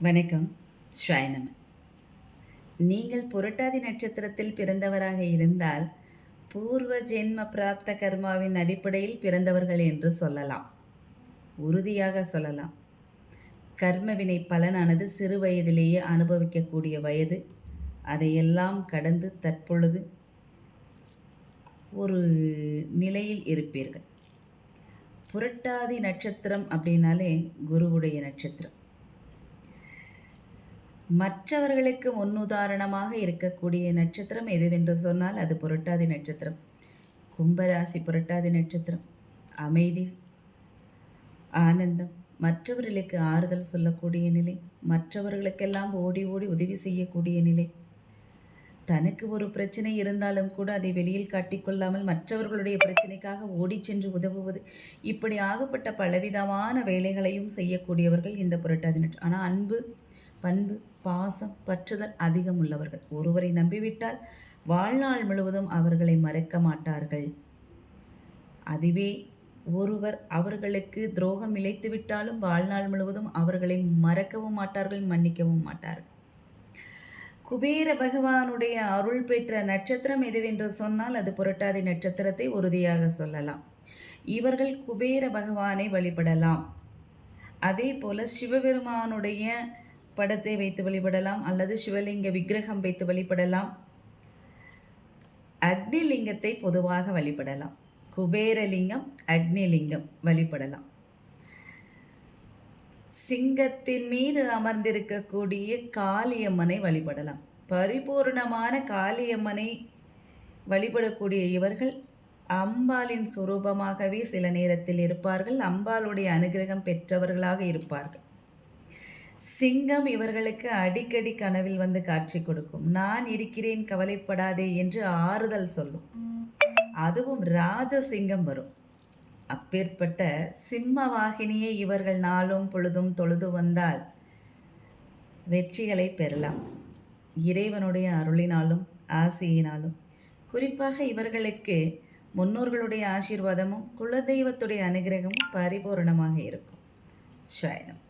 வணக்கம். ஸ்ராயணம். நீங்கள் புரட்டாதி நட்சத்திரத்தில் பிறந்தவராக இருந்தால் பூர்வ ஜென்ம பிராப்த கர்மாவின் அடிப்படையில் பிறந்தவர்கள் என்று சொல்லலாம். உறுதியாக சொல்லலாம். கர்மவினை பலனானது சிறு வயதிலேயே அனுபவிக்கக்கூடிய வயது. அதையெல்லாம் கடந்து தற்பொழுது ஒரு நிலையில் இருப்பீர்கள். புரட்டாதி நட்சத்திரம் அப்படின்னாலே குருவுடைய நட்சத்திரம். மற்றவர்களுக்கு முன்னுதாரணமாக இருக்கக்கூடிய நட்சத்திரம் எதுவென்று சொன்னால் அது புரட்டாதி நட்சத்திரம். கும்பராசி புரட்டாதி நட்சத்திரம். அமைதி, ஆனந்தம், மற்றவர்களுக்கு ஆறுதல் சொல்லக்கூடிய நிலை, மற்றவர்களுக்கெல்லாம் ஓடி ஓடி உதவி செய்யக்கூடிய நிலை. தனக்கு ஒரு பிரச்சனை இருந்தாலும் கூட அதை வெளியில் காட்டிக்கொள்ளாமல் மற்றவர்களுடைய பிரச்சனைக்காக ஓடி சென்று உதவுவது, இப்படி ஆகப்பட்ட பலவிதமான வேலைகளையும் செய்யக்கூடியவர்கள் இந்த புரட்டாதி நட்சத்திரம். ஆனால் அன்பு, பண்பு, பாசம், பற்றுதல் அதிகம் உள்ளவர்கள். ஒருவரை நம்பிவிட்டால் வாழ்நாள் முழுவதும் அவர்களை மறக்க மாட்டார்கள். அதுவே ஒருவர் அவர்களுக்கு துரோகம் இழைத்துவிட்டாலும் வாழ்நாள் முழுவதும் அவர்களை மறக்கவும் மாட்டார்கள், மன்னிக்கவும் மாட்டார்கள். குபேர பகவானுடைய அருள் பெற்ற நட்சத்திரம் எதுவென்று சொன்னால் அது புரட்டாதி நட்சத்திரத்தை உறுதியாக சொல்லலாம். இவர்கள் குபேர பகவானை வழிபடலாம். அதே போல சிவபெருமானுடைய படத்தை வைத்து வழிபடலாம், அல்லது சிவலிங்க விக்கிரகம் வைத்து வழிபடலாம். அக்னிலிங்கத்தை பொதுவாக வழிபடலாம். குபேரலிங்கம், அக்னிலிங்கம் வழிபடலாம். சிங்கத்தின் மீது அமர்ந்திருக்கக்கூடிய காளியம்மனை வழிபடலாம். பரிபூர்ணமான காளியம்மனை வழிபடக்கூடிய இவர்கள் அம்பாளின் சுரூபமாகவே சில நேரத்தில் இருப்பார்கள். அம்பாளுடைய அனுகிரகம் பெற்றவர்களாக இருப்பார்கள். சிங்கம் இவர்களுக்கு அடிக்கடி கனவில் வந்து காட்சி கொடுக்கும். நான் இருக்கிறேன், கவலைப்படாதே என்று ஆறுதல் சொல்லும். அதுவும் ராஜசிங்கம் வரும். அப்பேற்பட்ட சிம்ம வாகினியை இவர்கள் நாளும் பொழுதும் தொழுது வந்தால் வெற்றிகளை பெறலாம். இறைவனுடைய அருளினாலும் ஆசையினாலும். குறிப்பாக இவர்களுக்கு முன்னோர்களுடைய ஆசீர்வாதமும் குலதெய்வத்துடைய அனுகிரகமும் பரிபூரணமாக இருக்கும். ஸ்ராயணம்.